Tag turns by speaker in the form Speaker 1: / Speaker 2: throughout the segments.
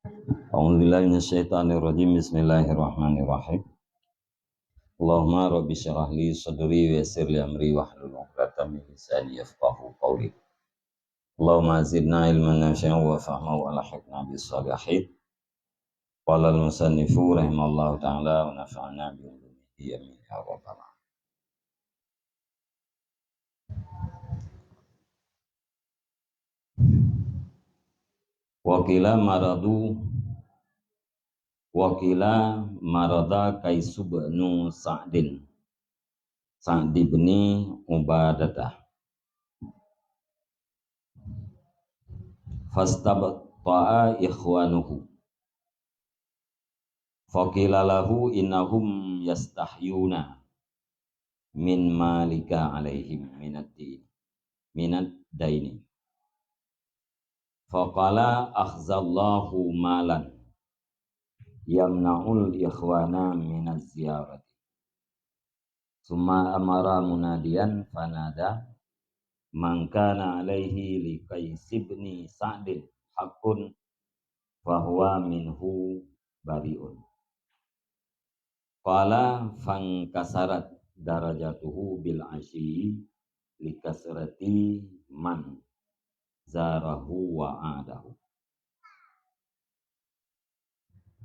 Speaker 1: A'udzubillahi minasyaitonirrajim. Bismillahirrahmanirrahim. Allahumma rabbi syrah li sadri wa yassir li amri wahlul 'uqdatam min lisani yafqahu qawli. Allahumma zidna ilman nafi'an wa fahman wa alhiqna bis shalihin. Qala al-musannifu rahimallahu ta'ala wa nafa'ana bi ulumihi amin ya rabbal alamin. Wakila marada kaisubnu Sa'd bin Ubadah fastabta'a ikhwanuhu faqila lahu innahum yastahyuna min malika alaihim minad daini faqala akhzallahu malan yamna'ul ikhwana minaz ziyarati summa amara munadiyan fanada man kana alaihi li Qais bin Sa'd hakun fahuwa minhu bari'un qala fankasarat darajatuhu bil asyi li kasrati man zarahu wa adahu.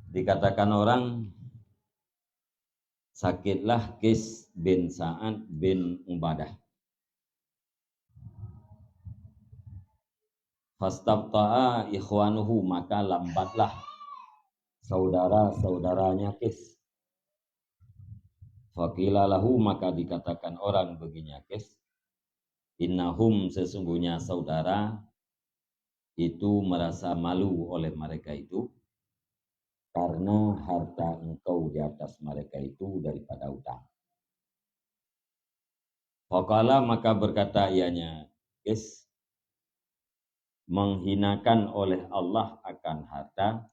Speaker 1: Dikatakan orang, sakitlah Qais bin Sa'ad bin Ubadah. Fastabta'a ikhwanuhu, maka lambatlah saudara-saudaranya Qais. Faqila lahu, maka dikatakan orang baginya Qais, innahum, sesungguhnya saudara itu merasa malu oleh mereka itu karena harta engkau di atas mereka itu daripada utang. Faqala, maka berkata ianya Qais, menghinakan oleh Allah akan harta,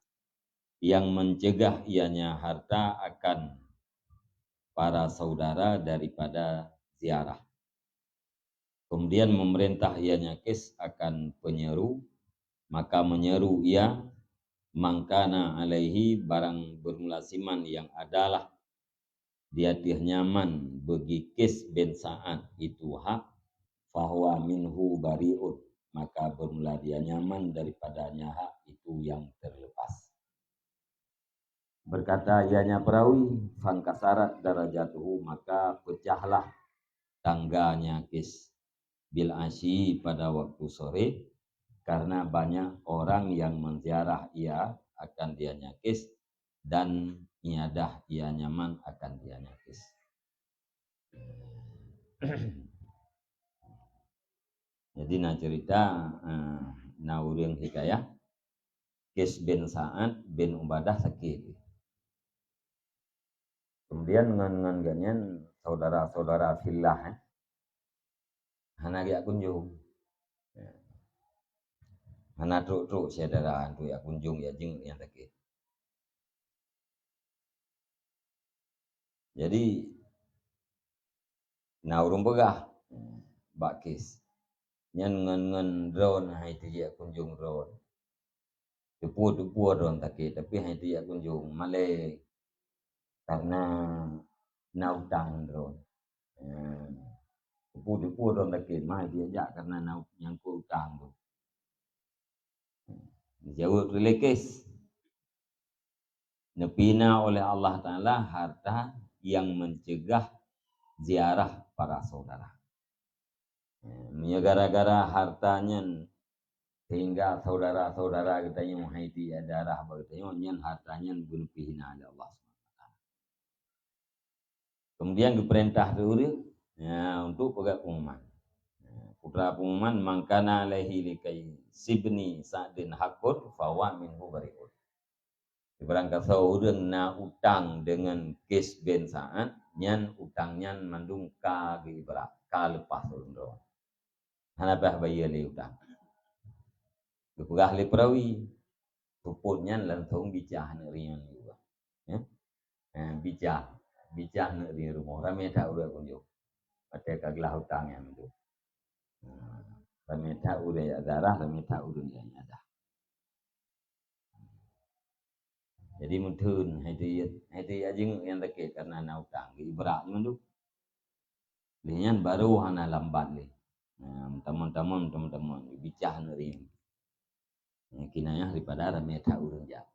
Speaker 1: yang mencegah ianya harta akan para saudara daripada ziarah. Kemudian memerintah ianya Qais akan penyeru, maka menyeru ia mangkana alaihi, barang bermulasiman yang adalah dia nyaman bagi Qais bin Sa'ad itu hak, fahuwa minhu bari'un, maka bermula dia nyaman daripadanya hak itu yang terlepas. Berkata ianya perawi, fangkasarat darajatuhu, maka pecahlah tangganya Qais bil asyi, pada waktu sore, karena banyak orang yang menziarah ia akan dianya Qais dan iadah ia nyaman akan dianya Qais. Jadi nak cerita urang hikayah Qais bin Sa'ad bin Ubadah sakit. Kemudian dengan ganyan saudara-saudara fillah hana dia kunjung. Hana truk saudara tu ya kunjung ya jeng yang sakit. Jadi urung pegah Mbak Qais. Nyan ngan drone hai tu ya kunjung drone. Tupu drone sakit, tapi hai tu ya kunjung male karena utang drone. Tupu drone sakit mah dia jak karena nyangkut utang tu. Jauh relekes nepina oleh Allah Ta'ala harta yang mencegah ziarah para saudara. Gara-gara hartanya sehingga saudara-saudara katanya muhaiti darah bertanya nyen hartanya bunuh hina oleh Allah SWT. Kemudian diperintah dulu untuk pegang pengumuman. Putra pengumuman mangkana alaihi likai sibni Sa'din hakun fawa minhu bari'un. Barang kata urang na utang dengan Qais bin Sa'ad, nyan utangnya mandung ka gibra ka lepas urang. Hanabah bayar li utang. Gepegah li perawi. Tuputnya langsung bicah nerian juga. Ya. Bicah neri rumah. Ramai tak udah kunjung. Pakai kaglah utangnya itu. Ramai tak udah ya darah, ramai tak udah ya ada. Jadi mudun hati ajing yang terkait karena na utang ibrak tu. Lian baru hana lambat li. Teman-teman bicara neri. Kinanya daripada ramai tak urang jauh.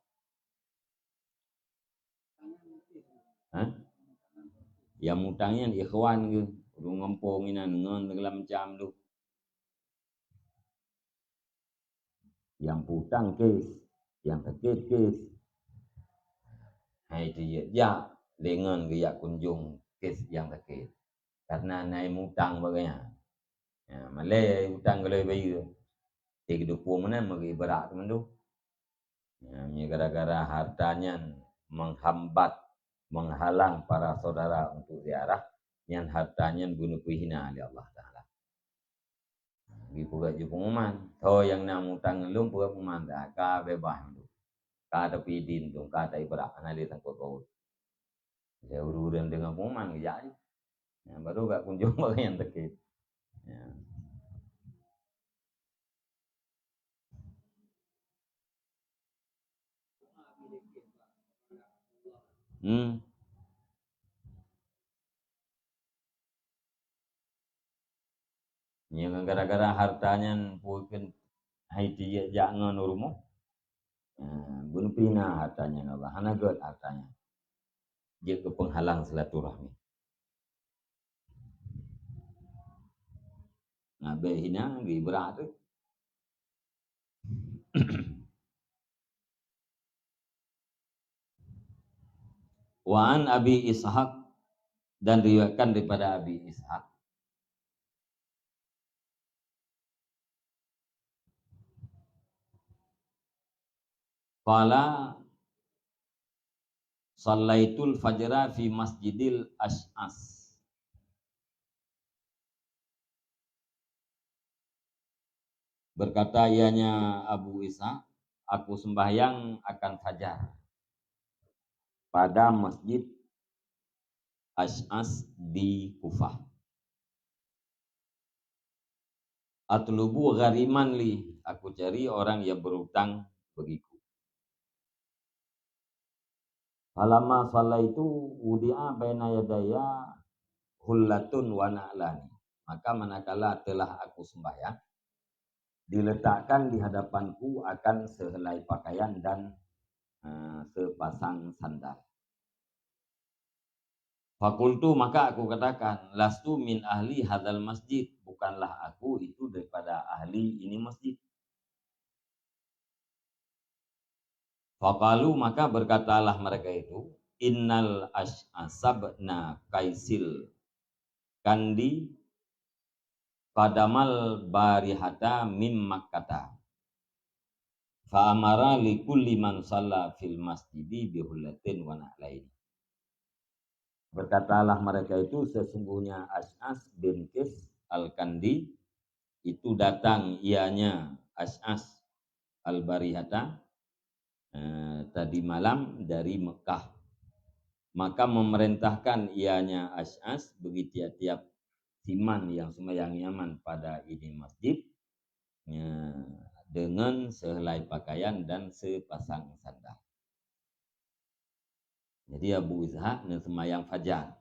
Speaker 1: Yang mutangnya ikhwan ke, urung ngempong ina ngon segala macam tu. Yang putang kes, yang terkait kes. Hai dia ya dengan dia kunjung kes yang terkait. Karena naik mutang bagainya. Ya, malai hutang kalau bayu. Tik dukung mana magi berat teman tu. Ya, gara-gara hartanya menghambat, menghalang para saudara untuk ziarah, yang hartanya bunuh hina oleh Allah Taala. Gi puga ju pengumuman. Tho yang nak hutang lum puga pengumuman dah ka bebas tu. Ka tepi din tu, ka tai berat analis tangkut kau. Saya urus dengan pengumuman ya. Baru gak kunjung bagi yang terkait. Ya. Yang gara-gara hartanya pukin haiti jangan urumu. Bunuh pina hartanya Allah. Hana god hartanya. Dia ke penghalang silaturahmi. Ngabe hina gi berat tu. Wa'an Abi Ishaq dan riwayatkan daripada Abi Ishaq. Qala Sallaitul fajra fi masjidil Ash'as. Berkata ianya Abu Ishaq, aku sembahyang akan fajar pada masjid Ash'as di Kufah. Atlubu ghariman li, aku cari orang yang berutang bagiku. Falamma sallaitu wudi'a baina yadaya hullatun wa na'lani. Maka manakala telah aku sembahyang, diletakkan di hadapanku akan sehelai pakaian dan sepasang sandal. Fakultu, maka aku katakan, lastu min ahli hadzal masjid, bukanlah aku itu daripada ahli ini masjid. Faqalu, maka berkatalah mereka itu, innal ash'asabna kaisil kandi qadamal barihata mim makkata. Fa amara li kulli man shalla fil masjidi bihullatin wa na'lain. Berkatalah mereka itu, sesungguhnya Ash'as bin Qais al-Kandi itu datang ianya Ash'as al-Barihata tadi malam dari Mekah. Maka memerintahkan ianya Ash'as bagi tiap-tiap siman yang sembahyang nyaman pada ini masjid dengan sehelai pakaian dan sepasang sandal. Jadi Abu Ishaq yang sembahyang fajar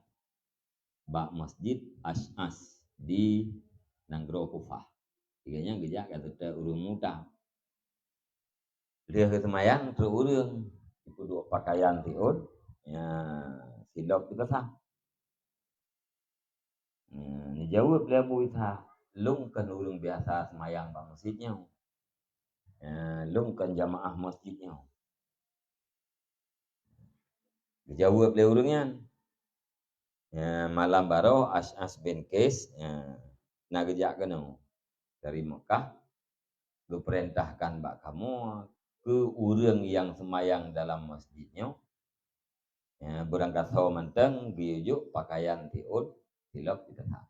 Speaker 1: bak masjid Ash'as di Nanggro Kufah. Tiganya gejak kata urung muda. Dia ke sembahyang terurung itu dua pakaian tiun silap kita sah. Ni jawab dia Abu Ishaq, lung kan urung biasa sembahyang bak masjidnya. Lung kan jamaah masjidnya. Dijawab dia urungnya. Malam baru Ash'as bin Qais nak gejak kena dari Mekah, lu perintahkan bak kamu ke urang yang sembahyang dalam masjidnya. Berangkat hawa menteng biujuk pakaian tiun silap kita tak.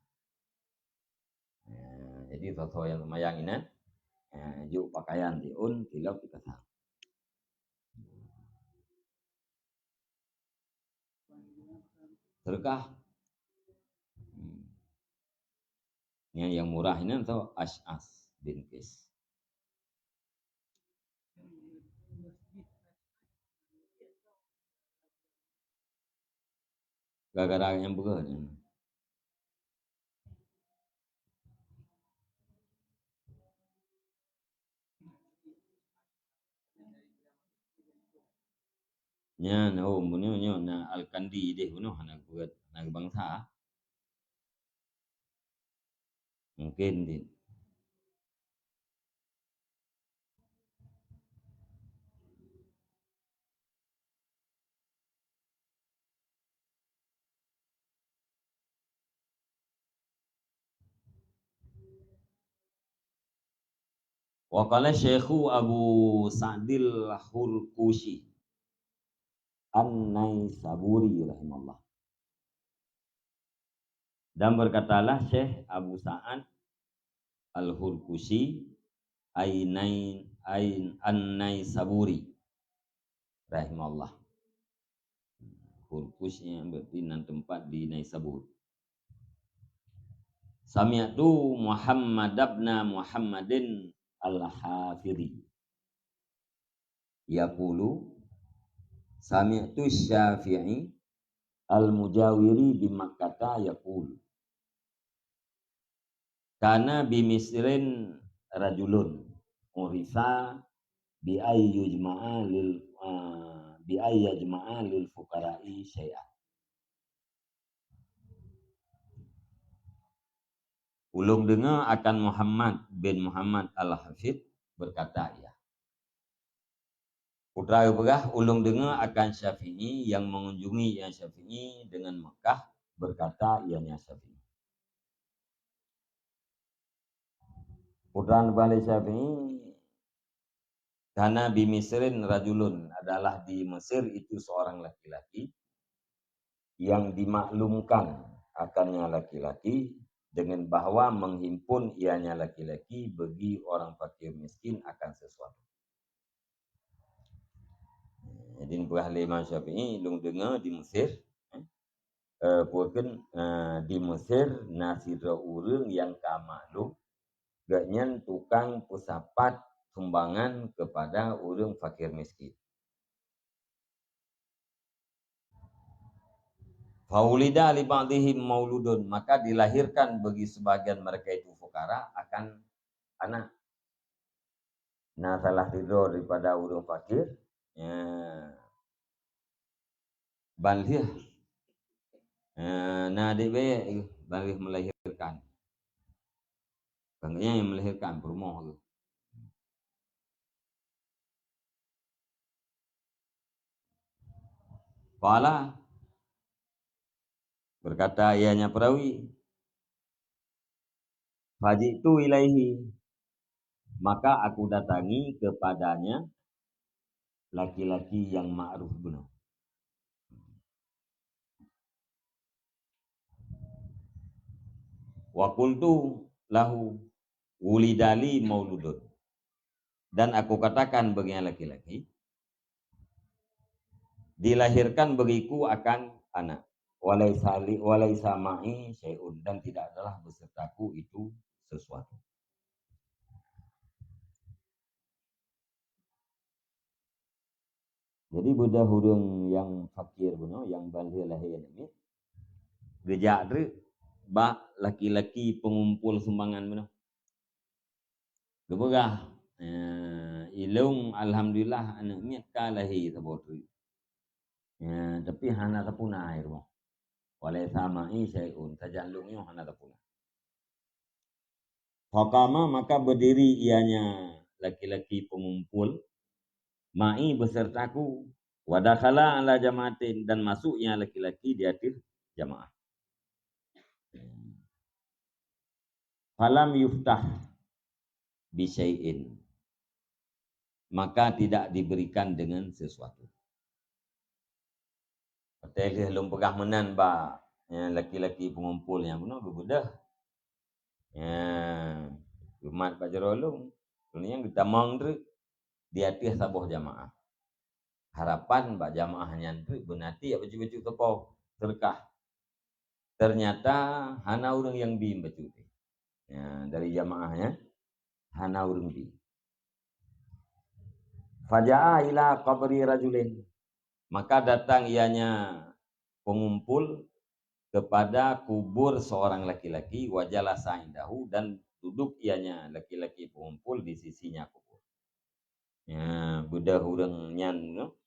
Speaker 1: Jadi sesuatu yang sembahyang ini juk pakaian tiun silap kita tak. Sedekah. Yang murah ini atau Ash'as bin Qais. gara-gara yang berat. Nya oh munyo nyo na Al-Kandi deh bunuh anak buat anak bangsa. Mungkin din. Wa qala Syekhu Abu Sa'dil Hurqushi An-Naisaburi rahimahullah. Dan berkatalah Syekh Abu Sa'ad Al-Hurqushi An-Naisaburi rahimahullah. Hurqush yang berarti nan tempat di Naisabur. Sami'tu Muhammad ibn Muhammadin Al-Hafidhi yaqulu sami'tu Syafi'i Al-Mujawiri bi Makkah yaqulu kana bi Misrin rajulun urisa bi ayyujma'a lil fuqara'i syai'an. Ulung dengar akan Muhammad bin Muhammad Al-Hafidh berkata ya. Putra berah ulung dengar akan Syafi'i yang mengunjungi yang Syafi'i dengan Mekah berkata ianya Syafi'i. Putra balik Syafi'i karena di Misrin rajulun adalah di Mesir itu seorang laki-laki yang dimaklumkan akannya laki-laki dengan bahwa menghimpun ianya laki-laki bagi orang fakir miskin akan sesuatu. Jadi ahli Imam Syafi'i lung dengar di Mesir di Mesir nasira urang yang kamaklum gaknyan tukang pusapat sumbangan kepada urang fakir miskin. Faulida li ba'dihim mauludun, maka dilahirkan bagi sebagian mereka itu fukara akan anak. Nah, salah tidur daripada urang fakir, balih. Nah, dia balih melahirkan. Bangnya yang melahirkan berumah tu. Qala berkata ianya perawi, fajitu ilaihi, maka aku datangi kepadanya laki-laki yang ma'ruf benar. Wa qultu lahu wulidali mauludun, dan aku katakan bagi laki-laki dilahirkan bagiku akan anak. Walaisa ma'i syai'un, dan tidak adalah besertaku itu sesuatu. Jadi budak hurung yang fakir benar, yang balih lahir ini gejak dre ba laki-laki pengumpul sumbangan benar. Gebegah ilung alhamdulillah anak miat ka lahir sabotri. Tapi hana tapuna air mo. Walai sama'i syai'un, tajalungnya hana tapuna. Faqama, maka berdiri ianya laki-laki pengumpul ma'i besertaku, wadakhala ala jamaatin, dan masuknya laki-laki di atas jamaah. Falam yuftah bisyai'in, maka tidak diberikan dengan sesuatu. Betul belum pegah menan ba laki-laki pengumpul yang benar bebudah. Umat Pak Jerolong yang kita mangdre di atas sabuh jamaah. Harapan Pak jamaah nyantri benati ya baju-baju teko terkah. Ternyata hana orang yang bi baju. Dari jamaahnya hana orang bi. Faja'a ila qabri rajulin, maka datang ianya pengumpul kepada kubur seorang laki-laki, wajalah saindahu, dan duduk ianya laki-laki pengumpul di sisinya kubur. Ya, budak hurang nyan no?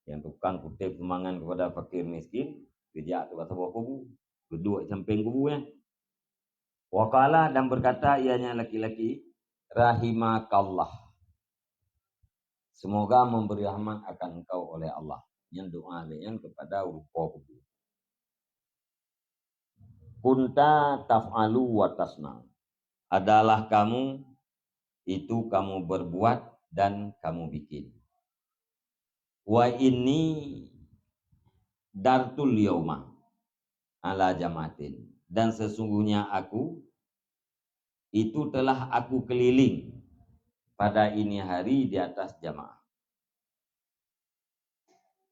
Speaker 1: Yang tukang kutip semangan kepada fakir miskin, kerja tu kata bawa kubu, duduk samping kubu ya. Waqala, dan berkata ianya laki-laki, rahimakallah, semoga memberi rahmat akan engkau oleh Allah. Yang doa yang kepada rupa kubu. Kunta taf'alu wa tasna, adalah kamu itu kamu berbuat dan kamu bikin. Wa inni dartul yauma ala jamatin, dan sesungguhnya aku itu telah aku keliling pada ini hari di atas jamaah.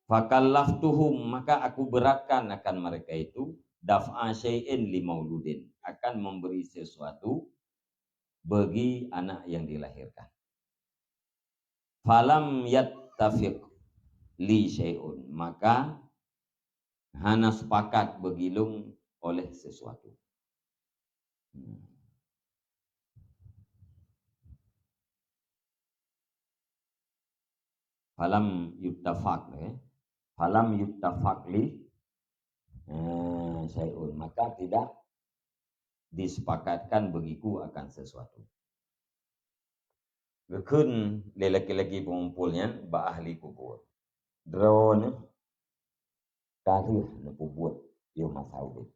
Speaker 1: Fakallaftuhum, maka aku beratkan akan mereka itu, daf'a syai'in li mauludin, akan memberi sesuatu bagi anak yang dilahirkan. Falam yattafiq li syai'un, maka hana sepakat begilung oleh sesuatu. Falam yuttafaq, falam yuttafaq li syai'un, maka tidak disepakatkan bagiku akan sesuatu. Gekun lelaki-laki pengumpulnya ba ahli kubur. Drone tarikh na kubur yo masawi.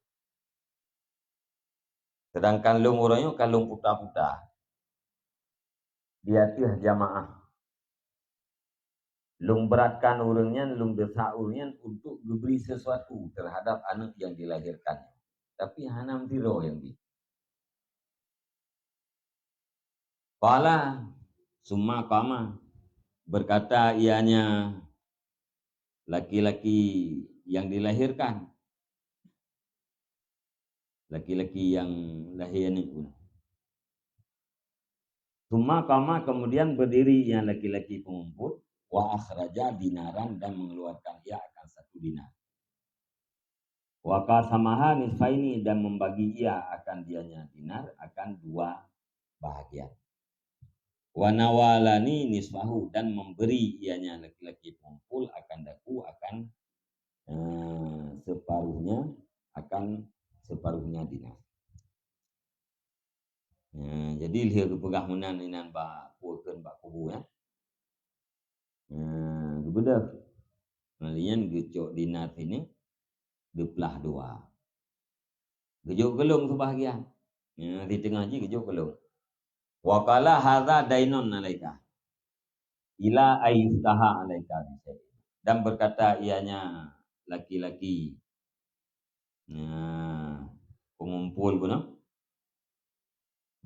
Speaker 1: Sedangkan lung orangnya kalung puta-puta. Dia tih jamaah. Lung beratkan orangnya, lung desak orangnya untuk diberi sesuatu terhadap anak yang dilahirkan. Tapi hanam tiro yang di. Qala summa qama, berkata ianya laki-laki yang dilahirkan, laki-laki yang lahir ini. Summa qama, kemudian berdiri yang laki-laki pengumpul, wa akhraja dinaran, dan mengeluarkan ia akan 1 dinar. Wa qasamaha nisfaini, dan membagi ia akan dianya dinar akan 2 bahagian. Wa nawalani nisfahu, dan memberi ianya laki-laki pengumpul akan daku akan separuhnya dinar. Jadi lihat pegahunan inan ba puekeun ba kubu ya. Gebedah. Malian gecok dinar ini geplah 2. Gejok gelung sebahagian. Di tengah je gejok gelung. Wa qala hadza dainun alaika ila ayftaha alaika, dan berkata ianya laki-laki pengumpul guna,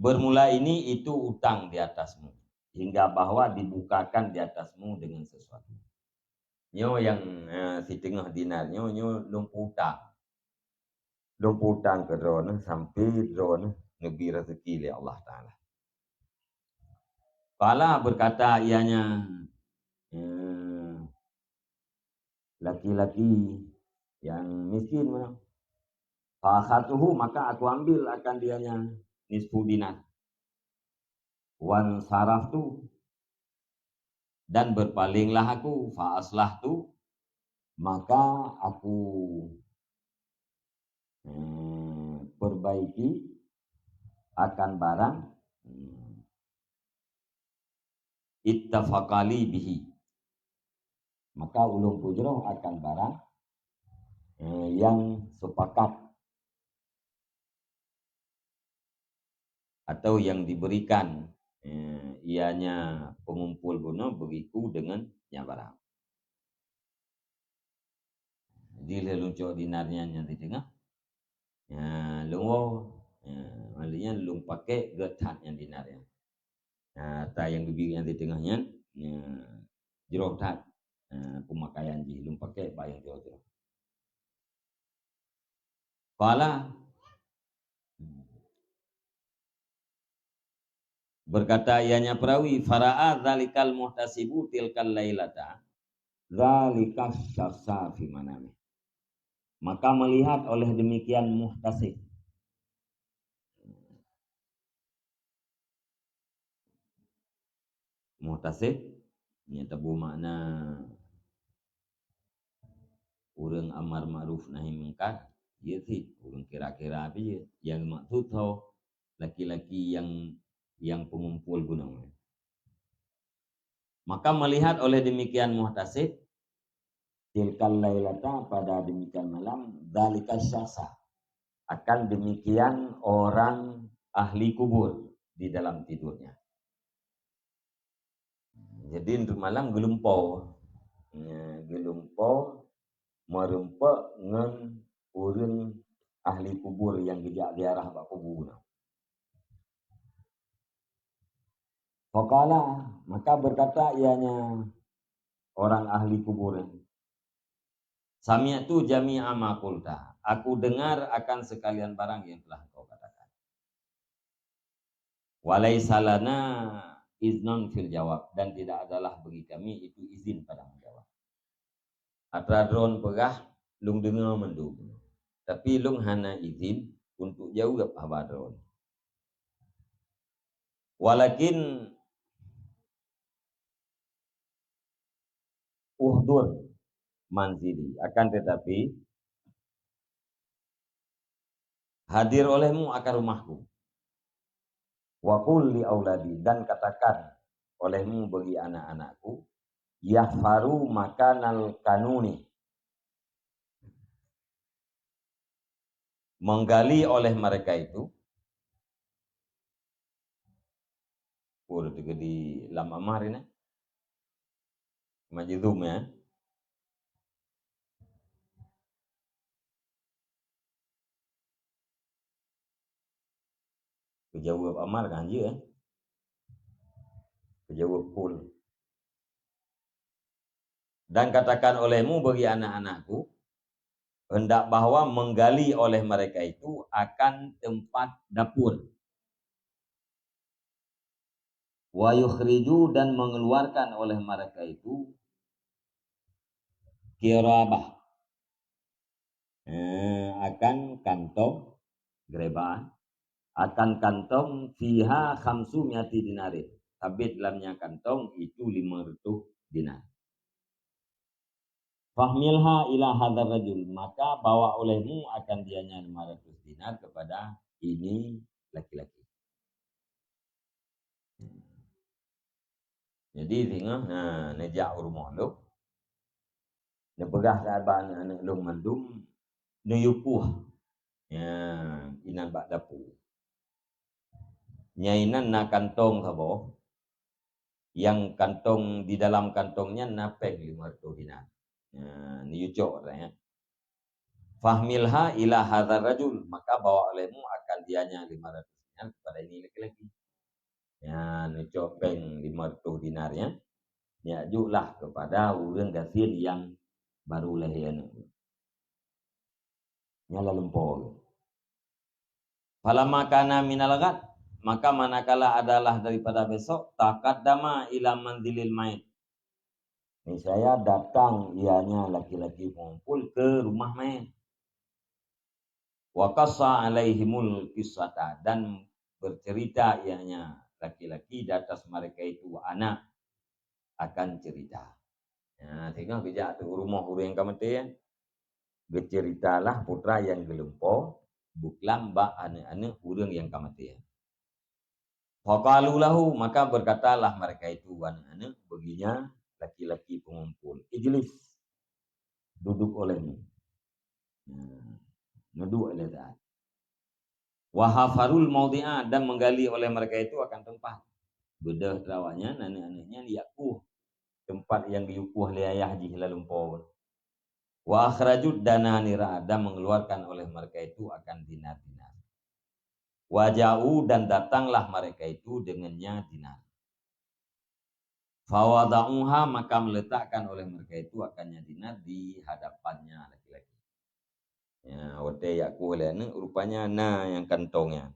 Speaker 1: bermula ini itu utang di atasmu hingga bahwa dibukakan di atasmu dengan sesuatu. Nyo yang si tengah dinar nyo lumputang ke drone sampai drone lebih rezeki oleh Allah Ta'ala. Kala berkata ianya laki-laki yang miskin mana? Fa'akhatuhu, maka aku ambil akan dianya nisfu dinar. Wan saraftu, dan berpalinglah aku. Fa'aslahtu, maka aku perbaiki akan barang ittafaqali bihi, maka ulung pujroh akan barang yang sepakat atau yang diberikan ianya pengumpul guna begitu dengan barang. Jadi leluncok dinarnya yang di tengah, lungo malinya lung pakai getat yang dinarnya. Ta yang yang di tengahnya jerotat pemakaian ji lung pakai bayang jero. Kala berkata ianya perawi, fara'a dzalikal muhtasibu tilkal lailata dzalika syafsa fi manami. Maka melihat oleh demikian muhtasib. Muhtasib ini tabu makna urang amar ma'ruf nahi mungkar. Ya sih, urang kira-kira apa ya? Yang maksud tau laki-laki yang pengumpul gunung. Maka melihat oleh demikian muhtasib tilkal lailata pada demikian malam dalika syasa akan demikian orang ahli kubur di dalam tidurnya. Jadi untuk malam gelumpau, gelumpau merempak dengan orang ahli kubur yang gejak di arah bak kubur. Faqala, maka berkata ianya orang ahli kubur. Sami'tu jami'a ma qulta. Aku dengar akan sekalian barang yang telah kau katakan. Walaisa lana iznon fil jawab, dan tidak adalah bagi kami itu izin pada menjawab. Atradron pegah lung dengar mendung. Tapi lung hana izin untuk jauh ke Padron. Walakin uhdur manzili, akan tetapi hadir olehmu akan rumahku. Wa qul li auladi, dan katakan olehmu bagi anak-anakku, yahfaru makanal kanuni, menggali oleh mereka itu. Udah di lam amar ini majidum ya. Kejawab amar kan je ya. Kejawab kul. Dan katakan olehmu bagi anak-anakku, hendak bahwa menggali oleh mereka itu akan tempat dapur. Wa yukhriju, dan mengeluarkan oleh mereka itu kirabah, akan kantong gerebaan, akan kantong fiha khamsu miati dinarin, tapi dalamnya kantong itu 500 dinar. Fahmilha ila hadzal rajul, maka bawa olehmu akan dianya 500 dinar kepada ini laki-laki. Jadi tengok nejak rumah lu. Dia pegah ke anak lu mandum neyukuh. Ya, inan bak dapur. Nyainan na kantong sabo. Yang kantong di dalam kantongnya napeng 500 dinar. Ya, ni yucok ya. Fahmilha ila hadzal rajul, maka bawa olehmu akan dianya 500 dinar kepada ini laki-laki. Ya, nucok peng 500 dinarnya. Ya, julah kepada orang kafir yang baru lahir. Nyala lempol. Falamma kana minal ghad, maka manakala adalah daripada besok, taqaddama ila manzilil mayit. Ini saya datang ianya laki-laki mengumpul ke rumah mayit. Wa qassa alaihimul qissata, dan bercerita ianya laki-laki di atas mereka itu anak akan cerita. Ya, tengok bijak tu rumah orang yang kamati ya. Berceritalah putra yang gelempo, buklam ba anak-anak orang yang kamati ya. Faqalu lahu, maka berkatalah mereka itu anak-anak baginya laki-laki pengumpul, ijlis, duduk olehmu. Ngeduk oleh dah. Wa hafarul maudi'a, dan menggali oleh mereka itu akan tempat. Bedah terawanya anak-anaknya liakuh tempat yang diukuh oleh ayah haji lalu empau. Wa akhrajud dananira, dan mengeluarkan oleh mereka itu akan dinar-dinar. Waja'u, dan datanglah mereka itu dengannya dinar. Fawada'uha, maka meletakkan oleh mereka itu akannya dinar di hadapannya laki-laki. Ya, wate yaku oleh ni rupanya na yang kantongnya.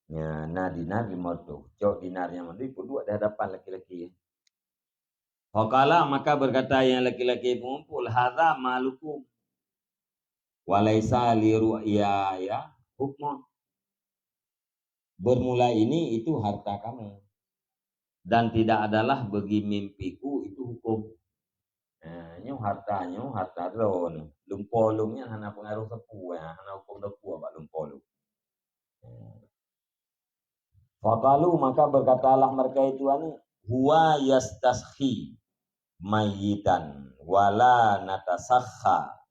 Speaker 1: Ya, na dinar 500. Cok dinarnya mandi pun dua di hadapan laki-laki. Faqala, maka berkata yang laki-laki pengumpul, hadza malukum. Walaisa li ru'yaya hukmun. Bermula ini itu harta kamu. Dan tidak adalah bagi mimpiku itu hukum. Nyo harta ron. Lumpolungnya hana pengaruh sepu ya, hana hukum sepu abak lumpolung. Faqalu maka berkatalah mereka itu huwa yastashi mayyitan wala natasakha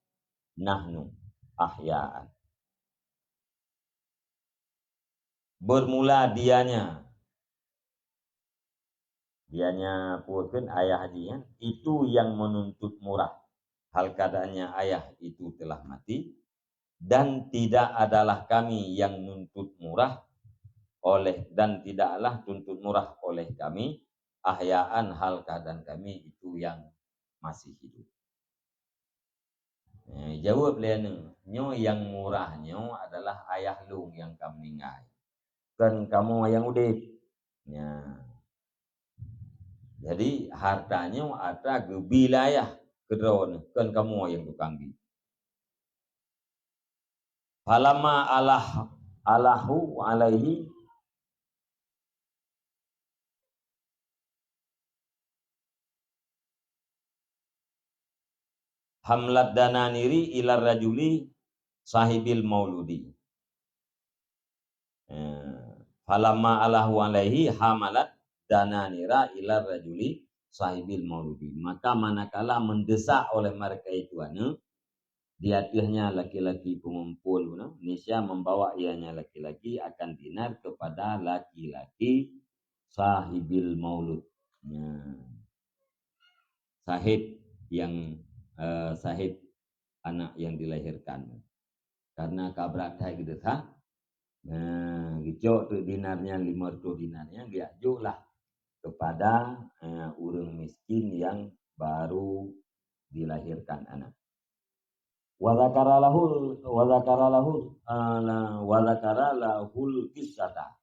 Speaker 1: nahnu ahya'an. Bermula dianya pun ayah hajian itu yang menuntut murah. Hal keadaannya ayah itu telah mati dan tidak adalah kami yang nuntut murah dan tidaklah tuntut murah oleh kami ahyaan hal keadaan kami itu yang masih hidup. Jawab lian nyo yang murahnya adalah ayah lung yang kami ngai. Kan kamu yang udip. Jadi hartanya ada ke wilayah kedron kan kamu yang tukanggi. Falamma alahu alaihi hamlat dananiri ilar rajuli sahibil mauludi. Falamma alahu alaihi hamalat dananira ilar rajuli sahibil mauludi. Maka manakala mendesak oleh mereka itu di atasnya laki-laki pengumpul nisya membawa ianya laki-laki akan dinar kepada laki-laki sahibil maulud. Sahib yang sahib anak yang dilahirkan. Karena kabrak dah gitu sah. Gicok tu dinarnya 500 dinarnya diajulah kepada orang miskin yang baru dilahirkan anak. Wa dzakara lahul qissata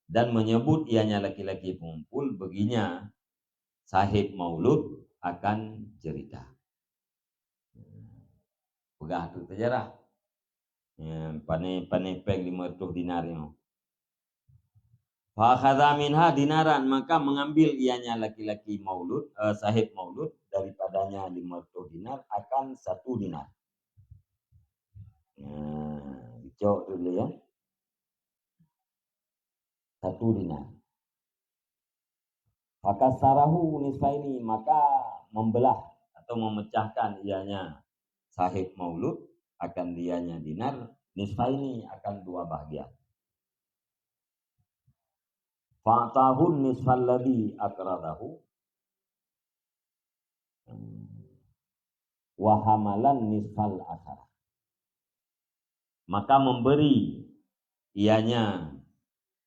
Speaker 1: dan menyebut ianya laki-laki pengumpul baginya sahib maulud akan cerita. Pegah tu sejarah. Pane peng 500 dinarnya. Fa akhadha minha dinaran maka mengambil ianya laki-laki maulud sahib maulud daripadanya 500 dinar akan 1 dinar. Dicok dulu ya. 1 dinar. Maka sarahu nisfaini maka membelah atau memecahkan ianya sahib maulud akan dianya dinar nisfaini akan 2 bahagian. Fa'tahun nisfal ladzi akradahu wa hamalan nisfal akhar. Maka memberi ianya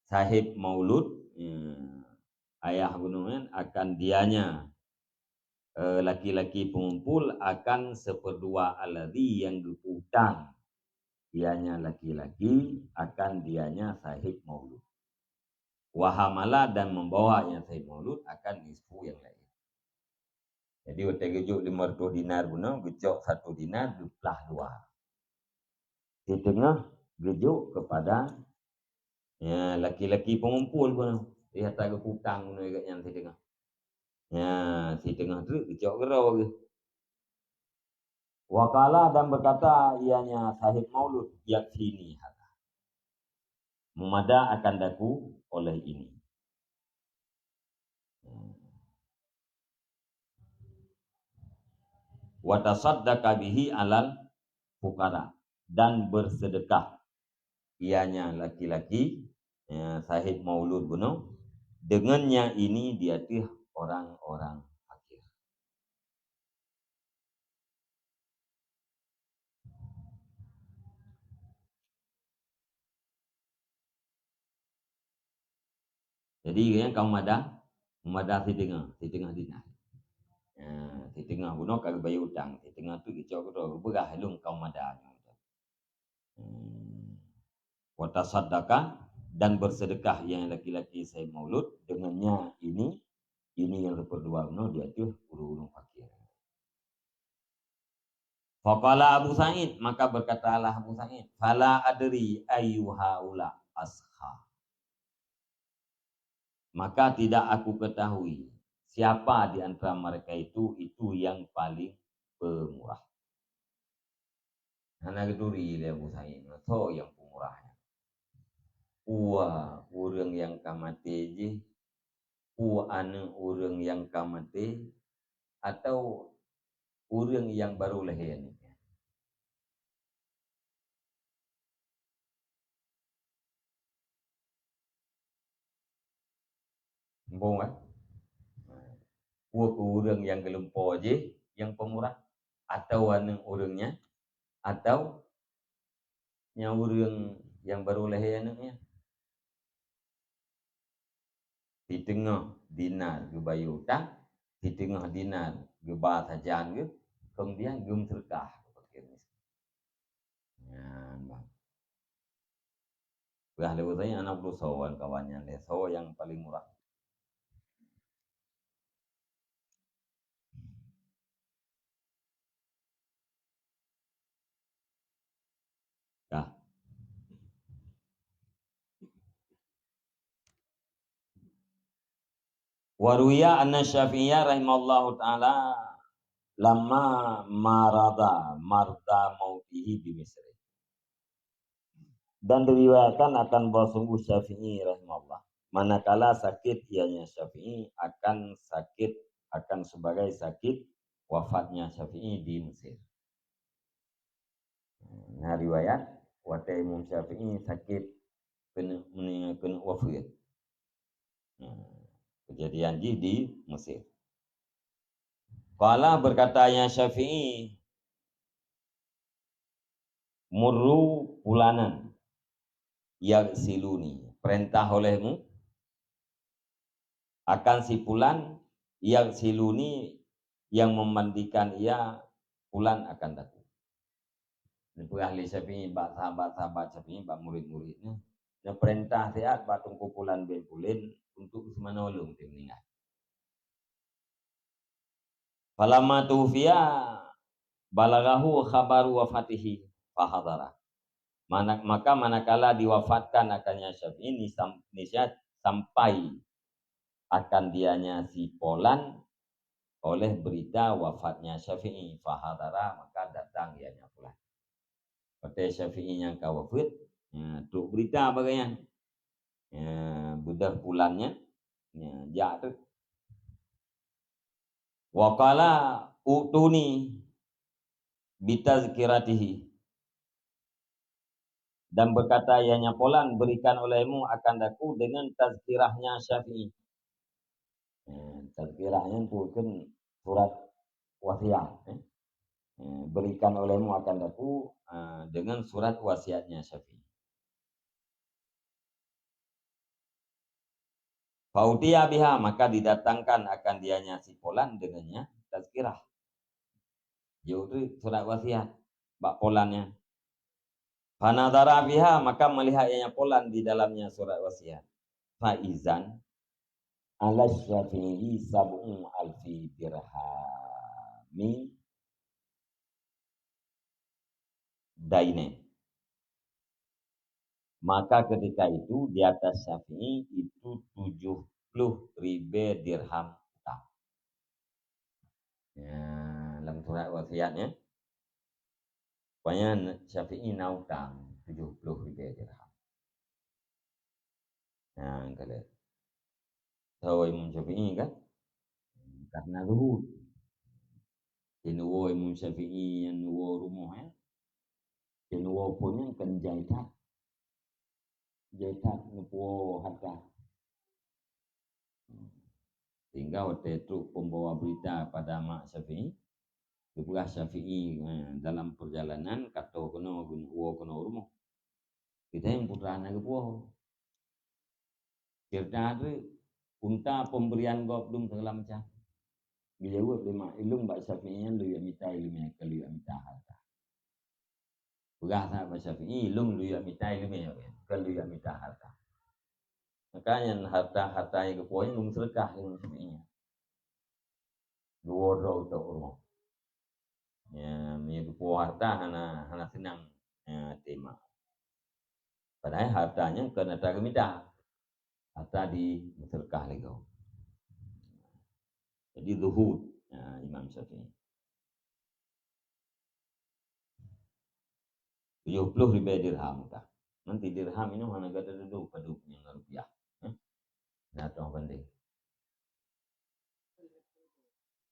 Speaker 1: sahib maulud ayah gunungan akan dianya laki-laki pengumpul akan 1/2 alladzi yang diutang ianya laki-laki akan dianya sahib maulud. Wahamala dan membawa yang sahib maulud akan nisfu yang lain. Jadi utai gejuk 500 dinar guna gejok 1 dinar diplah 2. Di tengah gejuk kepada laki-laki pengumpul guna. Dia tak hutang guna yang di tengah. Si tengah tu gejok gerau ke. Wakala dan berkata ianya sahib maulud yaksini hada. Memada akan daku oleh ini. Wa tasaddaqa bihi alal fuqara dan bersedekah ianya laki-laki sahib maulud bunuh dengannya ini dia tuh orang-orang fakir. Jadi yang kaum madah si tengah dinar. Di tengah bunuh kagak bayar hutang, di tengah tu dicok tu berah lung kaum madah. Wata sadaqah dan bersedekah yang laki-laki saya maulud dengannya ini yang berdua dia tu urung fakir. Faqala Abu Sa'id, maka berkatalah Abu Sa'id, fala adri ayyuhaula asha. Maka tidak aku ketahui siapa di antara mereka itu yang paling pemurah. Hana geduri le Abu Sa'id, so yang pemurahnya. Orang yang kamate je, ane orang yang kamate, atau orang yang baru lahir ni. Mbong kan? Orang yang gelempor je yang pemurah, atau ane orangnya, atau yang orang yang baru lahir anaknya. Di tengah dinar ke bayu utang, di tengah dinar ke batajan ke, kemudian gum terkah. Ya, bang. Bah lewat saya anak bro sawan kawannya le, saw yang paling murah. Dah. Waruya anna Syafi'iyya rahimallahu taala lama marda mautihi di Mesir. Dan diriwayatkan akan bahwa sungguh Syafi'i rahimahullah, manakala sakit ianya Syafi'i akan sebagai sakit wafatnya Syafi'i di Mesir. Nah, riwayat wata Imam Syafi'i sakit kena wafat. Kejadian di Mesir. Qala berkatanya Syafi'i, murru fulanan siluni, perintah olehmu akan si fulan siluni, yang memandikan ia fulan akan datang. Ini ahli Syafi'i, bak sahabat Syafi'i, bak murid-muridnya. Nah, perintah sehat bak kumpulan bin pulin untuk menolong tim meninggal. Falamma tufiya balagahu khabaru wafatihi fahadara. Maka manakala diwafatkan akannya Syafi'i, sampai akan dianya si Polan oleh berita wafatnya Syafi'i, fahadara, maka datang dianya Polan. Pada Syafi'i yang kawafat, tu berita bagaimana? Budak Polannya, jatuh. Waqala utuni bitazkiratihi, dan berkata ianya Polan, berikan olehmu akan daku dengan tazkirahnya Syafi'i. Tazkirahnya itu kan surat wasiat. Berikan olehmu akan daku dengan surat wasiatnya Syafi'i. Fautiya biha, maka didatangkan akan dianya si Polan dengannya tazkirah. Yaitu surat wasiat bak Polannya. Fanadara biha, maka melihat ianya Polan di dalamnya surat wasiat. Faizan ala Syafi'i sab'u alfi dirhami daine. Maka ketika itu di atas Syafi'i itu 70.000 dirham utang. Ya, dalam surat wasiatnya, pokoknya Syafi'i nautang 70.000 dirham. Nah, kalau tahu Imam Syafi'i kan, karena zuhud. Jenuwo Imam Syafi'i yang nuwo rumahnya, jenuwo punya kan jaitat nuwo harta. Sehingga waktu itu pembawa berita pada Mak Syafi'i, kebelah Syafi'i dalam perjalanan kata kena rumah. Kita yang putra anak kepuah. Kita ada unta pemberian gop belum segala macam. Bila buat lima ilung bak Syafi'i yang lu yang minta ilmu kalau yang minta harta. Begah sahabat Syafi'i ilung lu yang minta ilmu kalau yang minta harta. Makanya harta yang kepuahnya belum sedekah ilmu Syafi'i. Dua roh untuk rumah. Ya, pupu harta hana senang tema. Padahal hartanya kena tergemidah. Harta di sedekah lagi. Jadi zuhud Imam Syafi'i. 70.000 dirham dah. Nanti dirham ini mana gada duduk paduk yang rupiah. Nah, tu penting.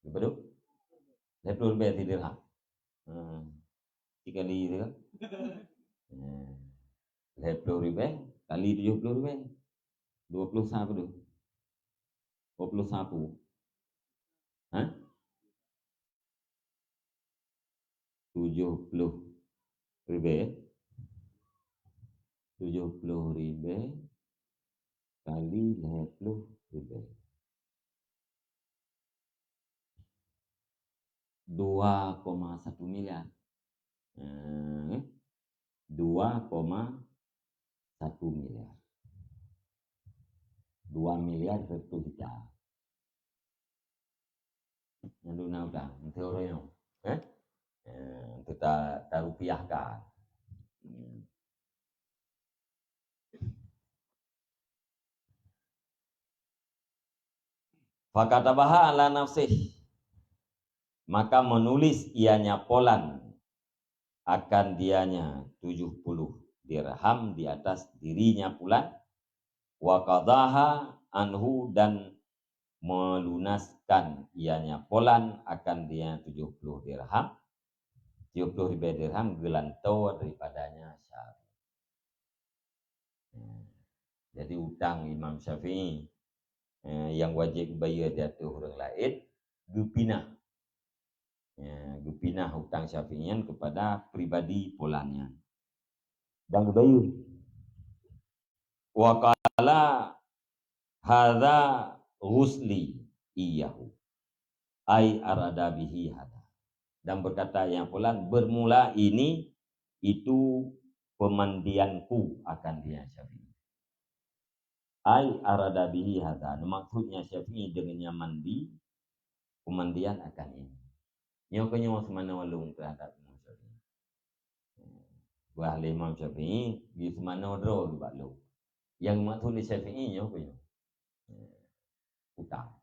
Speaker 1: Paduk? 70.000 dirham. Tiga kali itu kan? 70.000 kali 70.000. 21 tu. 21. Hah? 70.000. 70.000 kali 70.000. 2,1 miliar. 2,1 miliar. 2 miliar 1 juta. Yang nak dah, teori yang, kita rupiahkan. Fakatabaha ala nafsih, maka menulis ianya Polan akan dianya 70 dirham di atas dirinya pula, wa qadaha anhu, dan melunaskan ianya Polan akan dia 70 dirham. 70.000 dirham gelantau daripadanya Syafi'i. Jadi utang Imam Syafi'i yang wajib bayar di atas orang lain gupinah. Gupinah hutang Syafi'ian kepada pribadi Polannya. Dan gebayar. Wa qala hadza ghusli iyahu ai arada bihi hada. Dan berkata yang Polan, bermula ini itu pemandianku akan dia Syafi'i. Ai arada bihi hada. Maksudnya Syafi'i dengannya mandi, pemandian akan ini. Yang kenyawa semana walung terhadap Imam Syafi'i. Ahli Imam Syafi'i di semana draw di balu. Yang maksud di Syafi'i nya apa ya? Utang.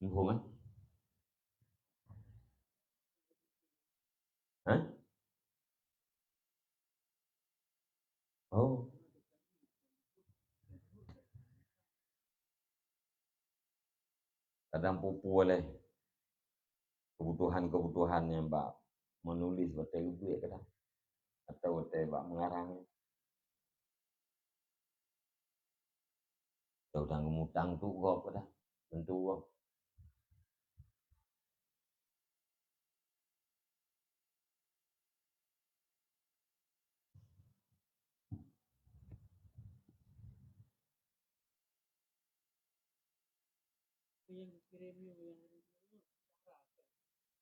Speaker 1: Info kan? Hah? Oh. Kadang pupu oleh kebutuhan yang mbak menulis betul duit kadang atau betul mbak mengarang. Tahu dah ngutang tu gop dah. Tentu gop.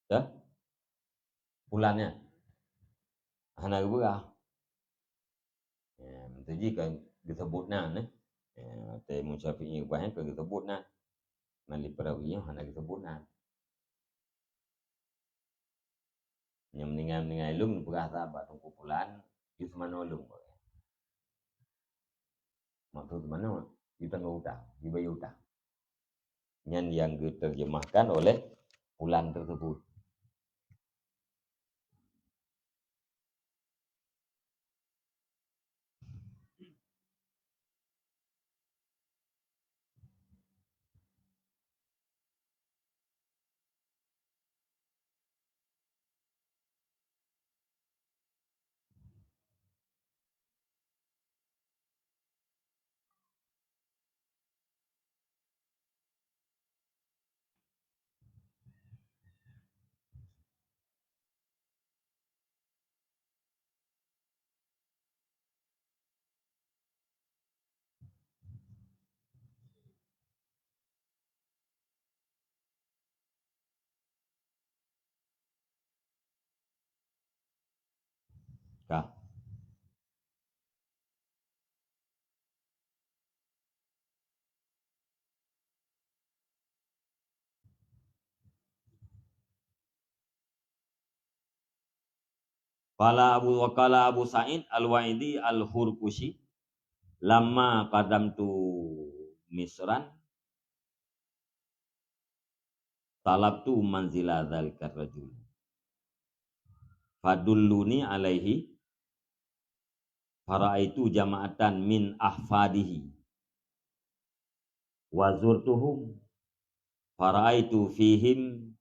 Speaker 1: Dah? Bulannya. Anak gua. Itu jika disebutnya nih. Teh Syafi'i banyak ke disebutnya. Mali perawinya anak disebutnya. Yang meninggal lum berasa abad kumpulan itu mana lum. Maksud mana? Kita nggak utang, dibayar utang. Yang diterjemahkan oleh bulan tersebut. Wakala Abu Sa'id Al-Wa'idi Al-Hurkushi lama qadamtu Misran talabtu manzila dzalika rajul fadulluni alaihi faraitu jama'atan min ahfadihi wa zurtuhum faraitu fihim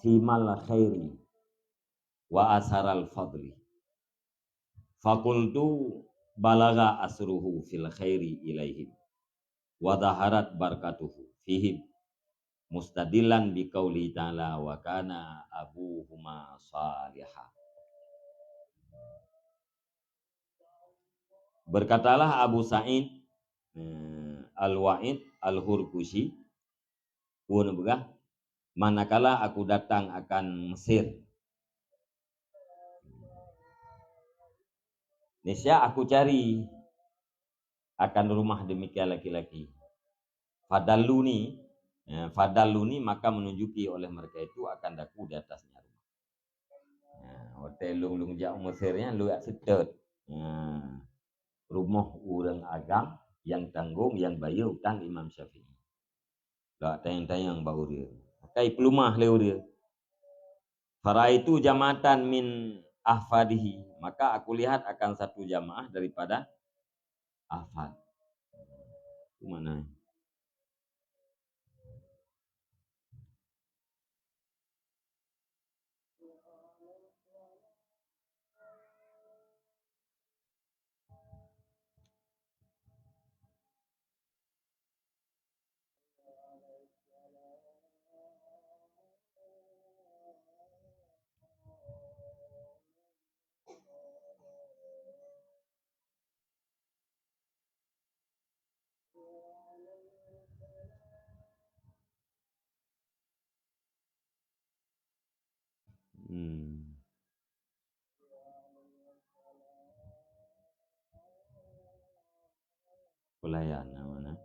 Speaker 1: simal khairi wa asaral fadli fakultu balaga asruhu fil khairi ilaihim wa dhaharat barakatuhu fihim mustadillan biqauli ta'ala wa kana abuhuma salihah. Berkatalah Abu Sa'id Al-Wa'id Al-Hurkushi pun begah, manakala aku datang akan Mesir, Nesya aku cari akan rumah demikian laki-laki. Fadalluni maka menunjuki oleh mereka itu akan daku di atasnya rumah. Hotel lung jauh Mesirnya lu sedot. Rumah orang agam yang tanggung yang bayu utang Imam Syafi'i. Tak tayang-tayang bau dia. Pakai pelumah leu dia. Faraitu jama'atan min ahfadihi, maka aku lihat akan satu jamaah daripada ahfad. Itu mana? Pelayan mana?